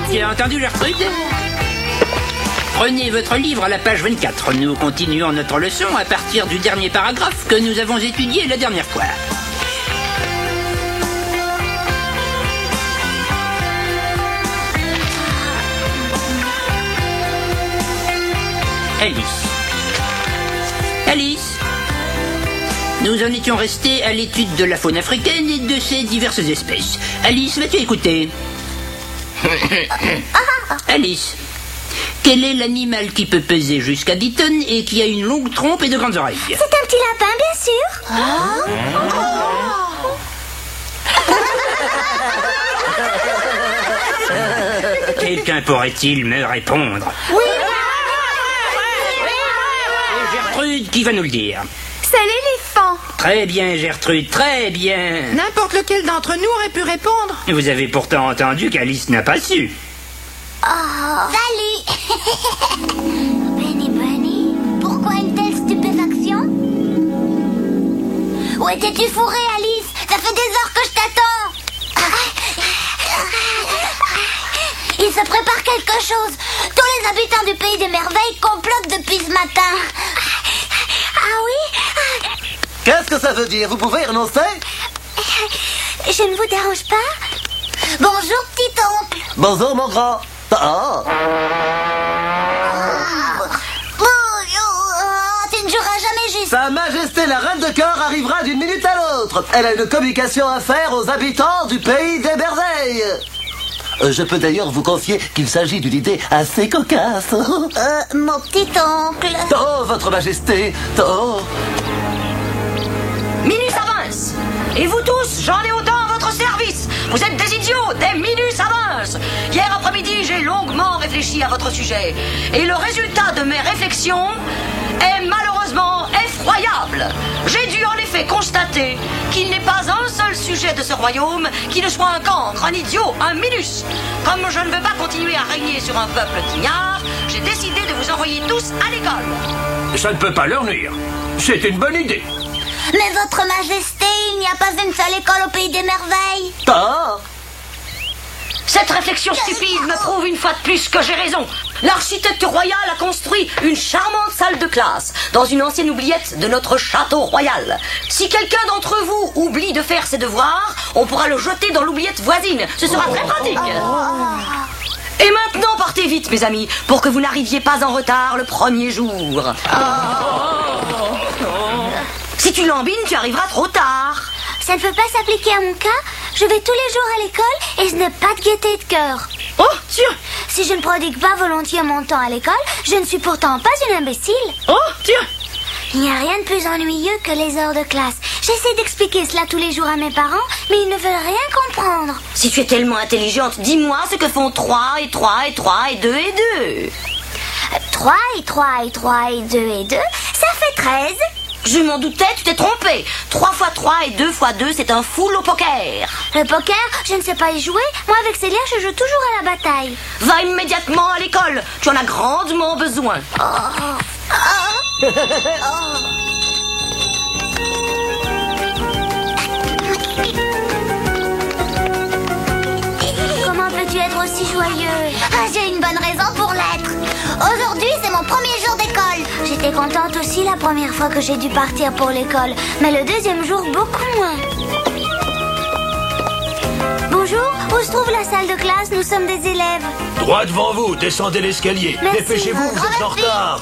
Bien entendu, Gertrude. Prenez votre livre à la page 24. Nous continuons notre leçon à partir du dernier paragraphe que nous avons étudié la dernière fois. Alice. Nous en étions restés à l'étude de la faune africaine et de ses diverses espèces. Alice, vas-tu écouter? Alice, quel est l'animal qui peut peser jusqu'à 10 tonnes et qui a une longue trompe et de grandes oreilles? C'est un petit lapin, bien sûr. Quelqu'un pourrait-il me répondre? Oui. Gertrude, qui va nous le dire? C'est l'éléphant. Très bien, Gertrude, très bien. N'importe lequel d'entre nous aurait pu répondre. Vous avez pourtant entendu qu'Alice n'a pas su. Salut. Benny, pourquoi une telle stupéfaction? Où étais-tu fourrée, Alice? Ça fait des heures que je t'attends. Il se prépare quelque chose. Tous les habitants du pays des merveilles complotent depuis ce matin. Ah oui? Qu'est-ce que ça veut dire? Vous pouvez renoncer? Je ne vous dérange pas? Bonjour, petit oncle. Bonjour, mon grand. Tu ne joueras jamais juste. Sa Majesté la Reine de Cœur arrivera d'une minute à l'autre. Elle a une communication à faire aux habitants du pays des merveilles. Je peux d'ailleurs vous confier qu'il s'agit d'une idée assez cocasse. Mon petit oncle. Oh, votre Majesté. Oh. Minus avance. Et vous tous, j'en ai autant à votre service. Vous êtes des idiots, des minus avance. Hier après-midi, j'ai longuement réfléchi à votre sujet. Et le résultat de mes réflexions est malheureusement effroyable. J'ai dû en effet constater qu'il n'est pas un seul sujet de ce royaume qui ne soit un cancre, un idiot, un minus. Comme je ne veux pas continuer à régner sur un peuple d'ignards, j'ai décidé de vous envoyer tous à l'école. Ça ne peut pas leur nuire. C'est une bonne idée. Mais votre Majesté, il n'y a pas une seule école au pays des merveilles. Cette réflexion stupide me prouve une fois de plus que j'ai raison. L'architecte royal a construit une charmante salle de classe dans une ancienne oubliette de notre château royal. Si quelqu'un d'entre vous oublie de faire ses devoirs, on pourra le jeter dans l'oubliette voisine. Ce sera très pratique. Et maintenant, partez vite, mes amis, pour que vous n'arriviez pas en retard le premier jour. Si tu lambines, tu arriveras trop tard. Ça ne peut pas s'appliquer à mon cas. Je vais tous les jours à l'école et je n'ai pas de gaieté de cœur. Oh, tiens. Si je ne prodigue pas volontiers mon temps à l'école, je ne suis pourtant pas une imbécile. Oh, tiens. Il n'y a rien de plus ennuyeux que les heures de classe. J'essaie d'expliquer cela tous les jours à mes parents, mais ils ne veulent rien comprendre. Si tu es tellement intelligente, dis-moi ce que font 3 et 3 et 3 et 2 et 2. 3 et 3 et 3 et 2 et 2, ça fait 13. Je m'en doutais, tu t'es trompé. 3 x 3 et 2 x 2, c'est un full au poker. Le poker, je ne sais pas y jouer. Moi, avec Célia, je joue toujours à la bataille. Va immédiatement à l'école. Tu en as grandement besoin. Comment peux-tu être aussi joyeux? J'ai une bonne raison pour l'être. Aujourd'hui, c'est mon premier jour d'école. J'étais contente aussi la première fois que j'ai dû partir pour l'école. Mais le deuxième jour, beaucoup moins. Bonjour, où se trouve la salle de classe? Nous sommes des élèves. Droit devant vous, descendez l'escalier. Merci. Dépêchez-vous, vous êtes en retard.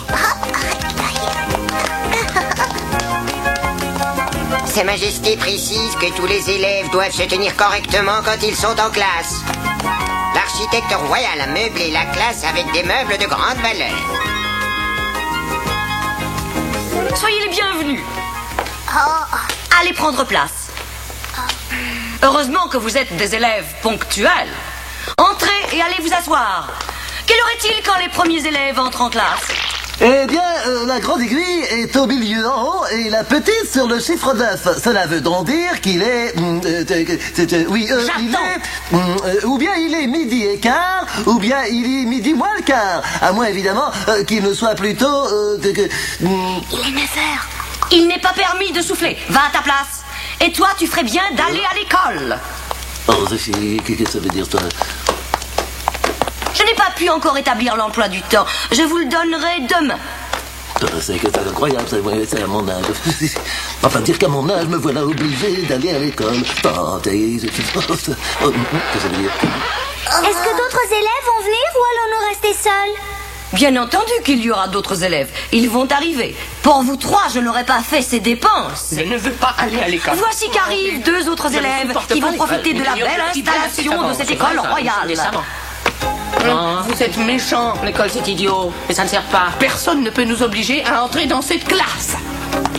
Sa Majesté précise que tous les élèves doivent se tenir correctement quand ils sont en classe. L'architecte royal a meublé la classe avec des meubles de grande valeur. Soyez les bienvenus. Allez prendre place. Heureusement que vous êtes des élèves ponctuels. Entrez et allez vous asseoir. Quelle heure est-il quand les premiers élèves entrent en classe? Eh bien, la grande aiguille est au milieu en haut et la petite sur le chiffre 9. Cela veut donc dire qu'il est... il est... ou bien il est midi et quart, ou bien il est midi moins le quart. À moins, évidemment, qu'il ne soit plutôt... Il est 9h. Il n'est pas permis de souffler. Va à ta place. Et toi, tu ferais bien d'aller à l'école. Oh, qu'est-ce que ça veut dire, toi? pu encore établir l'emploi du temps. Je vous le donnerai demain. C'est incroyable, c'est à mon âge. Enfin, dire qu'à mon âge, me voilà obligé d'aller à l'école. Qu'est-ce que ça veut dire? Est-ce que d'autres élèves vont venir ou allons-nous rester seuls? Bien entendu qu'il y aura d'autres élèves. Ils vont arriver. Pour vous trois, je n'aurais pas fait ces dépenses. Je ne veux pas aller à l'école. Voici qu'arrivent deux autres élèves qui vont profiter de la belle installation de cette école royale. Vous êtes méchants. L'école, c'est idiot. Mais ça ne sert pas. Personne ne peut nous obliger à entrer dans cette classe.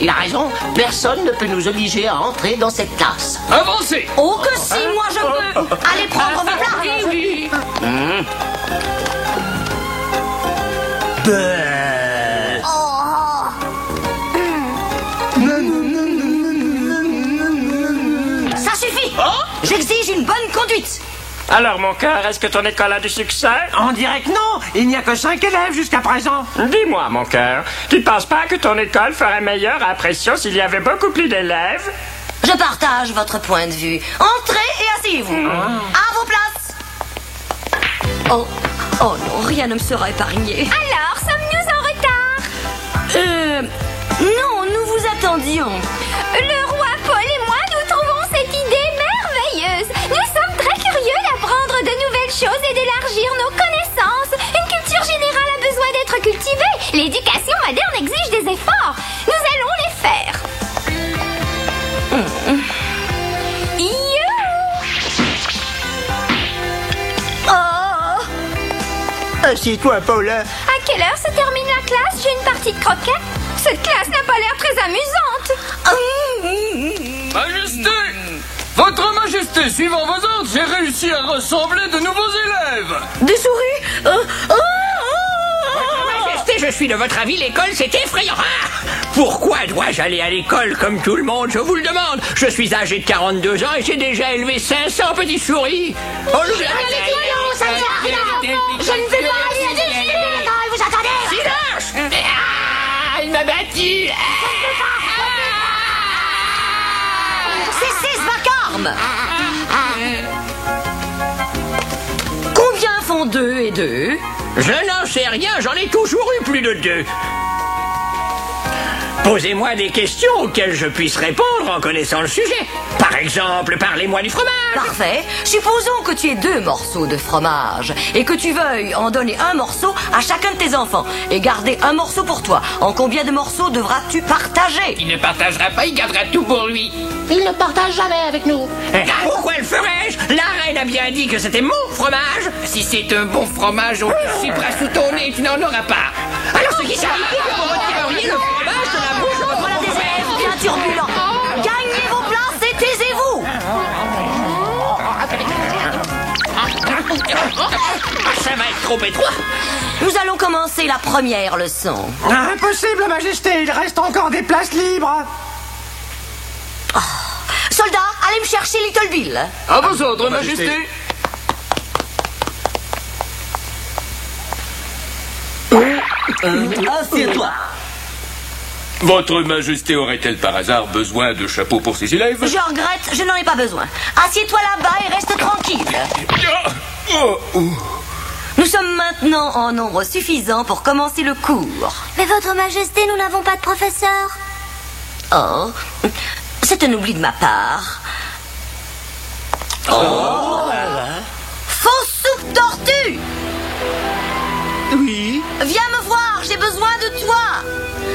Il a raison. Personne ne peut nous obliger à entrer dans cette classe. Avancez! Oh que si, moi je peux. Allez prendre vos places. Oui. Ça suffit. J'exige une bonne conduite. Alors, mon cœur, est-ce que ton école a du succès? On dirait que non. Il n'y a que 5 élèves jusqu'à présent. Dis-moi, mon cœur, tu ne penses pas que ton école ferait meilleure impression s'il y avait beaucoup plus d'élèves? Je partage votre point de vue. Entrez et asseyez-vous. À vos places. Oh non, rien ne me sera épargné. Alors, sommes-nous en retard? Non, nous vous attendions. Le roi Paul et moi, nous trouvons cette idée merveilleuse. Nous sommes très curieux d'apprendre de nouvelles choses et d'élargir nos connaissances. Une culture générale a besoin d'être cultivée. L'éducation moderne exige des efforts. Nous allons les faire. Assieds-toi, Paula. À quelle heure se termine la classe? J'ai une partie de croquet. Cette classe n'a pas l'air très amusante. Majesté! Votre Majesté, suivant vos ordres, j'ai réussi à rassembler de nouveaux élèves. Des souris? Majesté, je suis de votre avis, l'école, c'est effrayant. Pourquoi dois-je aller à l'école comme tout le monde? Je vous le demande. Je suis âgé de 42 ans et j'ai déjà élevé 500 petits souris. Ça ne sert à rien. Je ne veux pas aller à l'école, vous entendez? Silence! Elle m'a battu. Cessez ce vacarme. Combien font 2 et 2? Je n'en sais rien, j'en ai toujours eu plus de 2. Posez-moi des questions auxquelles je puisse répondre en connaissant le sujet. Par exemple, parlez-moi du fromage. Parfait. Supposons que tu aies 2 morceaux de fromage et que tu veuilles en donner un morceau à chacun de tes enfants et garder un morceau pour toi. En combien de morceaux devras-tu partager? Il ne partagera pas, il gardera tout pour lui. Il ne partage jamais avec nous. Pourquoi le ferais-je? La reine a bien dit que c'était mon fromage. Si c'est un bon fromage, on le chipera sous ton nez, tu n'en auras pas. Alors ce qui signifie que vous retireriez le fromage de la bouche de votre Voilà des élèves bien turbulents. Gagnez vos places et taisez-vous. Ça va être trop étroit. Nous allons commencer la première leçon. Impossible, Majesté. Il reste encore des places libres. Soldats, allez me chercher Little Bill. À vos ordres, Majesté. Assieds-toi. Votre Majesté aurait-elle par hasard besoin de chapeaux pour ses élèves? Je regrette, je n'en ai pas besoin. Assieds-toi là-bas et reste tranquille. Nous sommes maintenant en nombre suffisant pour commencer le cours. Mais votre Majesté, nous n'avons pas de professeur. Oh, c'est un oubli de ma part. Fausse soupe tortue! Oui. Viens me voir, j'ai besoin de toi.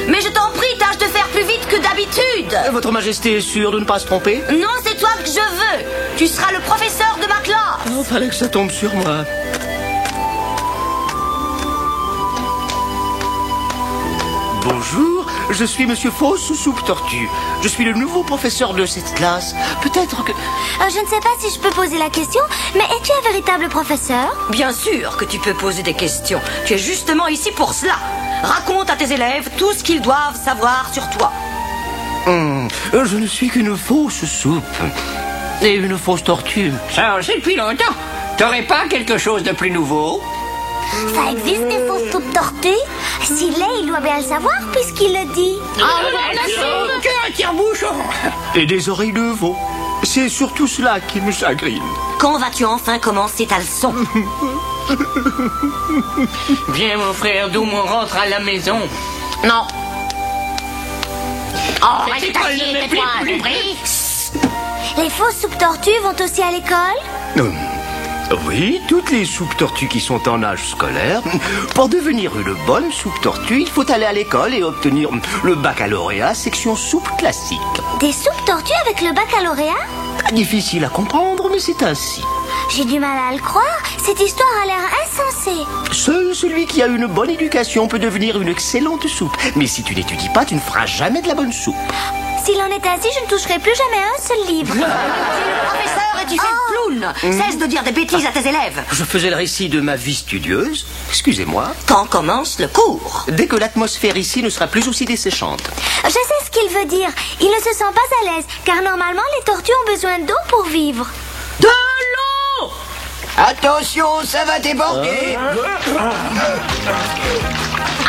Mais je t'en prie, tâche de faire plus vite que d'habitude. Votre Majesté est sûre de ne pas se tromper? Non, c'est toi que je veux. Tu seras le professeur de ma classe. Oh, fallait que ça tombe sur moi. Bonjour, je suis Monsieur Fausse Soupe Tortue. Je suis le nouveau professeur de cette classe. Peut-être que... Je ne sais pas si je peux poser la question, mais es-tu un véritable professeur? Bien sûr que tu peux poser des questions. Tu es justement ici pour cela. Raconte à tes élèves tout ce qu'ils doivent savoir sur toi. Je ne suis qu'une fausse soupe. Et une fausse tortue. Ça, on le sait depuis longtemps. T'aurais pas quelque chose de plus nouveau? Ça existe des fausses soupes tortues? S'il l'est, il doit bien le savoir puisqu'il le dit. Que un tire-bouchon. Et des oreilles de veau. C'est surtout cela qui me chagrine. Quand vas-tu enfin commencer ta leçon? Viens, mon frère Doom, on rentre à la maison. Non. Oh, Cette école ne me plaît plus. compris? Les fausses soupes tortues vont aussi à l'école? Oui, toutes les soupes tortues qui sont en âge scolaire. Pour devenir une bonne soupe tortue, il faut aller à l'école et obtenir le baccalauréat section soupe classique. Des soupes tortues avec le baccalauréat? Difficile à comprendre, mais c'est ainsi. J'ai du mal à le croire. Cette histoire a l'air insensée. Seul celui qui a une bonne éducation peut devenir une excellente soupe. Mais si tu n'étudies pas, tu ne feras jamais de la bonne soupe. S'il en est ainsi, je ne toucherai plus jamais un seul livre. Tu es le professeur et tu fais le clown. Cesse de dire des bêtises à tes élèves. Je faisait le récit de ma vie studieuse. Excusez-moi. Quand commence le cours? Dès que l'atmosphère ici ne sera plus aussi desséchante. Je sais ce qu'il veut dire. Il ne se sent pas à l'aise, car normalement, les tortues ont besoin d'eau pour vivre. De l'eau! Attention, ça va déborder.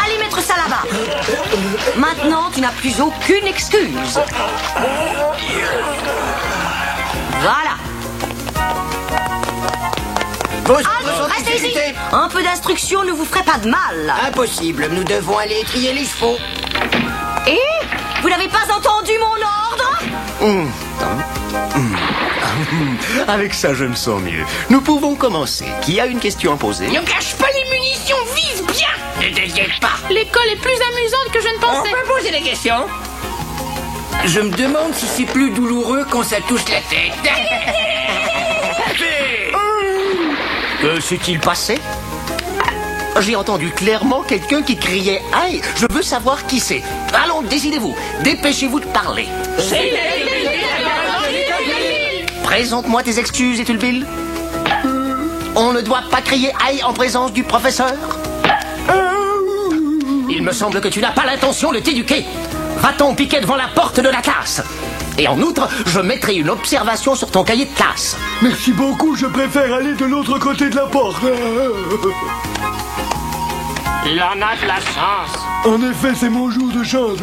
Allez mettre ça là-bas. Maintenant, tu n'as plus aucune excuse. Voilà. Restez ici. Un peu d'instruction ne vous ferait pas de mal. Impossible, nous devons aller trier les chevaux. Et vous n'avez pas entendu mon ordre? Avec ça, je me sens mieux. Nous pouvons commencer. Qui a une question à poser? Ne cache pas les munitions, vise bien. Ne t'inquiète pas. L'école est plus amusante que je ne On pensais. peut poser des questions. Je me demande si c'est plus douloureux quand ça touche la tête. Que s'est-il passé? J'ai entendu clairement quelqu'un qui criait « Aïe, je veux savoir qui c'est !» Allons, décidez-vous. Dépêchez-vous de parler. Présente-moi tes excuses, Ethelbill. On ne doit pas crier « Aïe » en présence du professeur. Il me semble que tu n'as pas l'intention de t'éduquer. Va-t'en piquer devant la porte de la classe. Et en outre, je mettrai une observation sur ton cahier de classe. Merci beaucoup, je préfère aller de l'autre côté de la porte. Il en a de la chance. En effet, c'est mon jour de chance.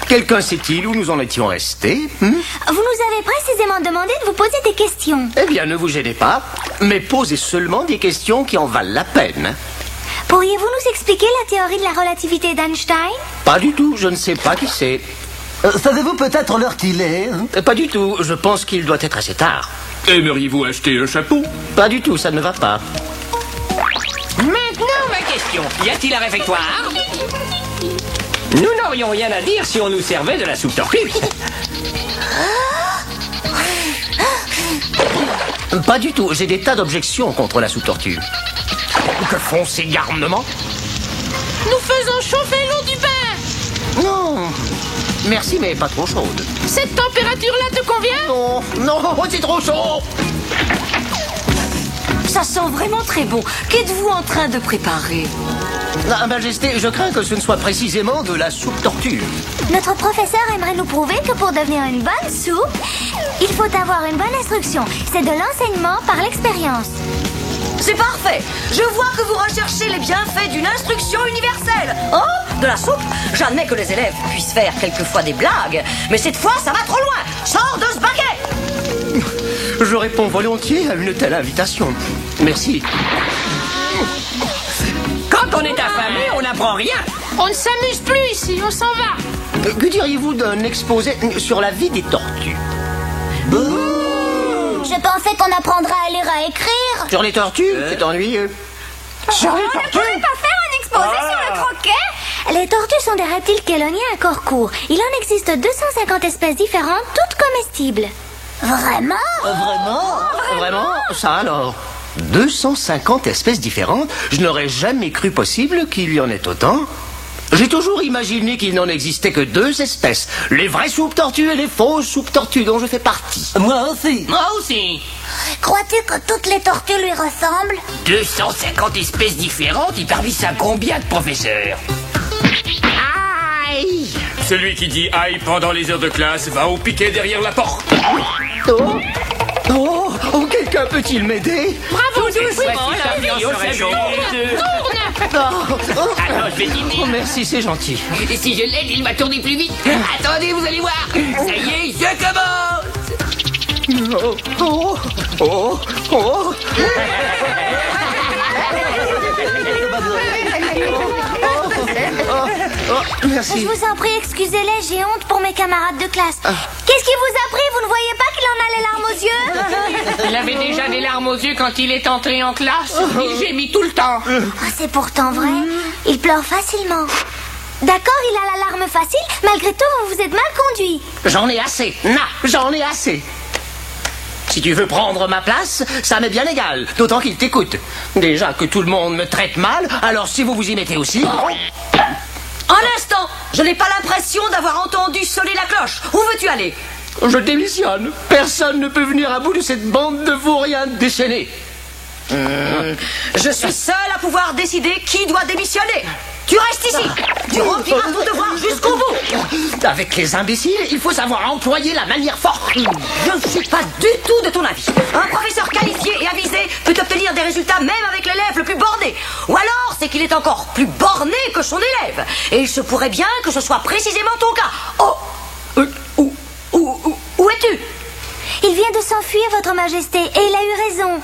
Quelqu'un sait-il où nous en étions restés? Vous nous avez précisément demandé de vous poser des questions. Eh bien, ne vous gênez pas, mais posez seulement des questions qui en valent la peine. Pourriez-vous nous expliquer la théorie de la relativité d'Einstein? Pas du tout, je ne sais pas qui c'est. Savez-vous peut-être l'heure qu'il est? Pas du tout, je pense qu'il doit être assez tard. Aimeriez-vous acheter un chapeau? Pas du tout, ça ne va pas. Maintenant, ma question. Y a-t-il un réfectoire? Nous n'aurions rien à dire si on nous servait de la soupe tortue. Pas du tout, j'ai des tas d'objections contre la soupe tortue. Que font ces garnements? Nous faisons chauffer l'eau du bain. Non, merci, mais pas trop chaude. Cette température-là te convient? Non, c'est trop chaud. Ça sent vraiment très bon. Qu'êtes-vous en train de préparer? Majesté, je crains que ce ne soit précisément de la soupe tortue. Notre professeur aimerait nous prouver que pour devenir une bonne soupe, il faut avoir une bonne instruction. C'est de l'enseignement par l'expérience. C'est parfait. Je vois que vous recherchez les bienfaits d'une instruction universelle. Oh, de la soupe? J'admets que les élèves puissent faire quelquefois des blagues, mais cette fois, ça va trop loin. Sors de ce baguet! Je réponds volontiers à une telle invitation. Merci. Quand on est affamé, on n'apprend rien. On ne s'amuse plus ici, on s'en va. Que diriez-vous d'un exposé sur la vie des tortues? Je pensais qu'on apprendra à lire et à écrire. Sur les tortues? C'est ennuyeux. Sur les tortues? On ne pourrait pas faire un exposé sur le croquet? Les tortues sont des reptiles chéloniens à corps court. Il en existe 250 espèces différentes, toutes comestibles. Vraiment? Vraiment? Ça alors? 250 espèces différentes? Je n'aurais jamais cru possible qu'il y en ait autant. J'ai toujours imaginé qu'il n'en existait que 2 espèces. Les vraies soupes tortues et les fausses soupes tortues dont je fais partie. Moi aussi. Moi aussi. Crois-tu que toutes les tortues lui ressemblent? 250 espèces différentes, il parmi ça combien de professeurs? Aïe! Celui qui dit aïe pendant les heures de classe va au piquet derrière la porte. Oh, quelqu'un peut-il m'aider? Bravo, tous. Vraiment, la vie, on serait chaud. Tourne. Alors, je vais dîner. Oh, merci, c'est gentil. Et si je l'aide, il va tourner plus vite. Attendez, vous allez voir. Ça y est, je commence. Merci. Je vous en prie, excusez-les, j'ai honte pour mes camarades de classe. Qu'est-ce qui vous a pris? Vous ne voyez pas qu'il en a les larmes aux yeux? Il avait déjà des larmes aux yeux quand il est entré en classe. Il gémit tout le temps. C'est pourtant vrai. Il pleure facilement. D'accord, il a la larme facile. Malgré tout, vous vous êtes mal conduit. J'en ai assez. J'en ai assez. Si tu veux prendre ma place, ça m'est bien égal. D'autant qu'il t'écoute. Déjà que tout le monde me traite mal, alors si vous vous y mettez aussi... Un instant, je n'ai pas l'impression d'avoir entendu sonner la cloche. Où veux-tu aller? Je démissionne. Personne ne peut venir à bout de cette bande de vauriens déchaînés. Je suis seul à pouvoir décider qui doit démissionner. Tu restes ici. Tu rempliras ton devoir jusqu'au bout. Avec les imbéciles, il faut savoir employer la manière forte. Je ne suis pas du tout de ton avis. Un professeur qualifié et avisé peut obtenir des résultats même avec l'élève le plus borné. Ou alors, c'est qu'il est encore plus borné que son élève. Et il se pourrait bien que ce soit précisément ton cas. Oh, où es-tu? Il vient de s'enfuir, Votre Majesté, et il a eu raison.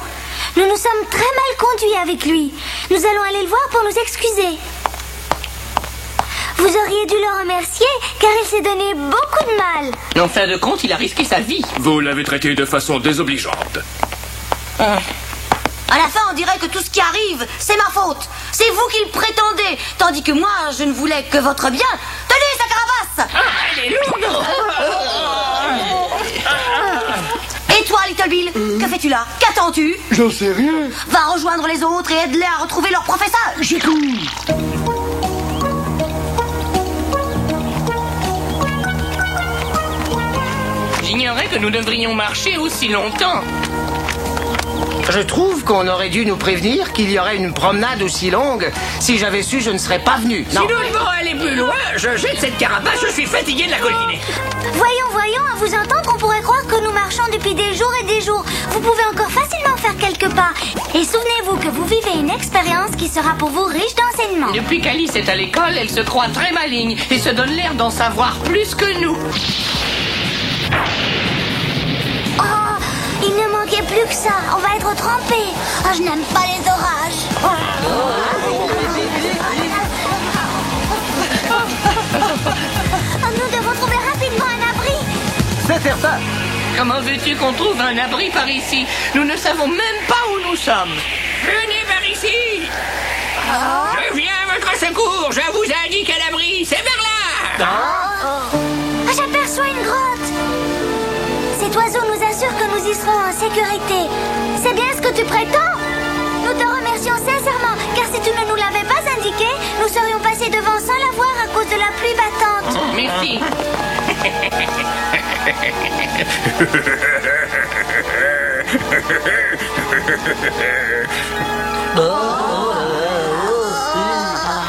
Nous nous sommes très mal conduits avec lui. Nous allons aller le voir pour nous excuser. Vous auriez dû le remercier, car il s'est donné beaucoup de mal. En fin de compte, il a risqué sa vie. Vous l'avez traité de façon désobligeante. À la fin, on dirait que tout ce qui arrive, c'est ma faute. C'est vous qui le prétendez, tandis que moi, je ne voulais que votre bien. Tenez, sa carapace! Elle est lourde. Et toi, Little Bill, que fais-tu là? Qu'attends-tu? J'en sais rien. Va rejoindre les autres et aide-les à retrouver leur professeur. J'écoute. J'ignorais que nous devrions marcher aussi longtemps. Je trouve qu'on aurait dû nous prévenir qu'il y aurait une promenade aussi longue. Si j'avais su, je ne serais pas venu. Si nous devons aller plus loin, je jette cette carapace, je suis fatigué de la colline. Voyons, à vous entendre, on pourrait croire que nous marchons depuis des jours et des jours. Vous pouvez encore facilement faire quelques pas. Et souvenez-vous que vous vivez une expérience qui sera pour vous riche d'enseignements. Depuis qu'Alice est à l'école, elle se croit très maligne et se donne l'air d'en savoir plus que nous. Il ne manquait plus que ça. On va être trempés. Oh, je n'aime pas les orages. Nous devons trouver rapidement un abri. C'est certain. Comment veux-tu qu'on trouve un abri par ici? Nous ne savons même pas où nous sommes. Venez par ici. Je viens à votre secours. Je vous indique un abri. C'est vers là. J'aperçois une grotte. Cet oiseau nous assure que nous y serons en sécurité. C'est bien ce que tu prétends? Nous te remercions sincèrement, car si tu ne nous l'avais pas indiqué, nous serions passés devant sans la voir à cause de la pluie battante. Merci.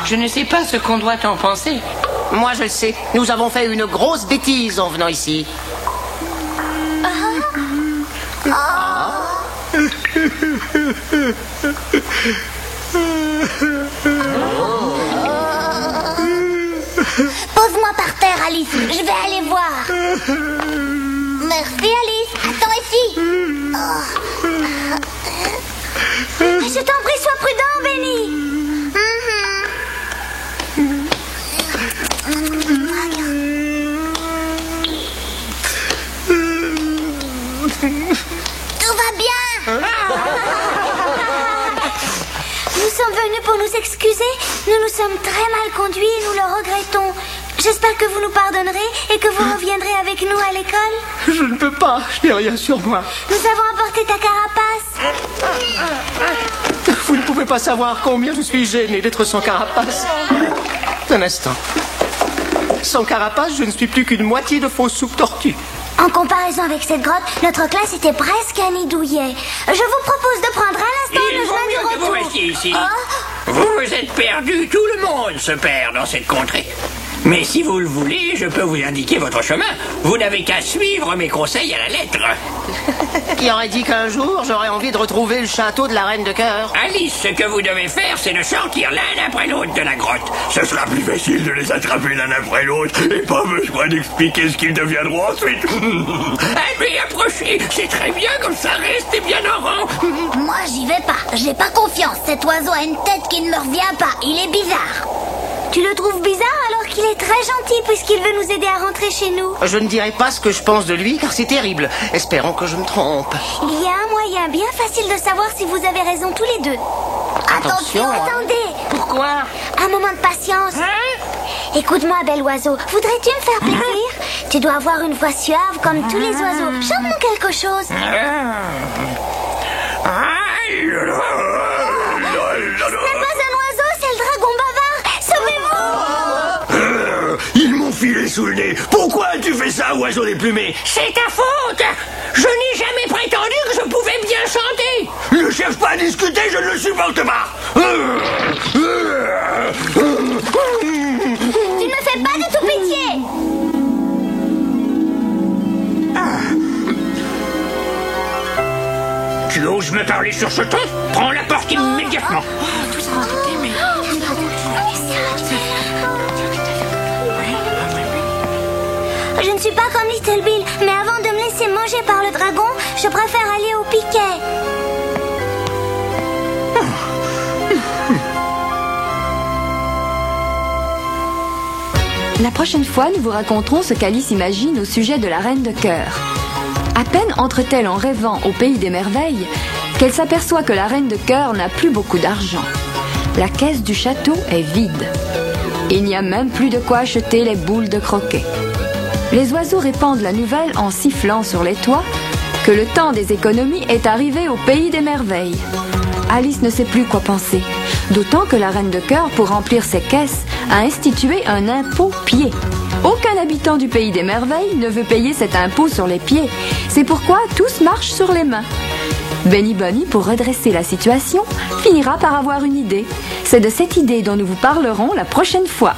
Je ne sais pas ce qu'on doit en penser. Moi, je le sais. Nous avons fait une grosse bêtise en venant ici. Pose-moi par terre, Alice. Je vais aller voir. Merci, Alice. Attends ici. Je t'en prie, sois prudent, Benny. Tout va bien. Nous sommes venus pour nous excuser. Nous nous sommes très mal conduits et nous le regrettons. J'espère que vous nous pardonnerez et que vous reviendrez avec nous à l'école. Je ne peux pas, je n'ai rien sur moi. Nous avons apporté ta carapace. Vous ne pouvez pas savoir combien je suis gêné d'être sans carapace. Un instant. Sans carapace, je ne suis plus qu'une moitié de fausse soupe tortue. En comparaison avec cette grotte, notre classe était presque un nid douillet. Je vous propose de prendre à l'instant le chemin du que vous retour. restiez ici. Vous vous êtes perdu, tout le monde se perd dans cette contrée. Mais si vous le voulez, je peux vous indiquer votre chemin. Vous n'avez qu'à suivre mes conseils à la lettre. Qui aurait dit qu'un jour, j'aurais envie de retrouver le château de la Reine de Cœur? Alice, ce que vous devez faire, c'est de sortir l'un après l'autre de la grotte. Ce sera plus facile de les attraper l'un après l'autre et pas besoin d'expliquer ce qu'ils deviendront ensuite. Allez, approchez. C'est très bien comme ça, restez bien en rang. Moi, j'y vais pas. J'ai pas confiance. Cet oiseau a une tête qui ne me revient pas. Il est bizarre. Tu le trouves bizarre alors qu'il est très gentil puisqu'il veut nous aider à rentrer chez nous? Je ne dirai pas ce que je pense de lui car c'est terrible. Espérons que je me trompe. Il y a un moyen bien facile de savoir si vous avez raison tous les deux. Attention, attendez. Pourquoi? Un moment de patience. Écoute-moi, bel oiseau. Voudrais-tu me faire plaisir? Tu dois avoir une voix suave comme tous les oiseaux. Chante-nous quelque chose. Ce n'est pas un oiseau, c'est le dragon bavard. Sauvez-vous! Ils m'ont filé sous le nez. Pourquoi tu fais ça, oiseau déplumé? C'est ta faute. Je n'ai jamais prétendu que je pouvais bien chanter. Ne cherche pas à discuter, je ne le supporte pas. Tu ne me fais pas du tout pitié. Tu oses me parler sur ce ton? Prends la porte immédiatement. Je ne suis pas comme Little Bill, mais avant de me laisser manger par le dragon, je préfère aller au piquet. La prochaine fois, nous vous raconterons ce qu'Alice imagine au sujet de la Reine de Cœur. À peine entre-t-elle en rêvant au pays des merveilles qu'elle s'aperçoit que la Reine de Cœur n'a plus beaucoup d'argent. La caisse du château est vide. Il n'y a même plus de quoi acheter les boules de croquet. Les oiseaux répandent la nouvelle en sifflant sur les toits que le temps des économies est arrivé au pays des merveilles. Alice ne sait plus quoi penser, d'autant que la Reine de Cœur, pour remplir ses caisses, a institué un impôt pied. Aucun habitant du pays des merveilles ne veut payer cet impôt sur les pieds. C'est pourquoi tous marchent sur les mains. Benny Bunny, pour redresser la situation, finira par avoir une idée. C'est de cette idée dont nous vous parlerons la prochaine fois.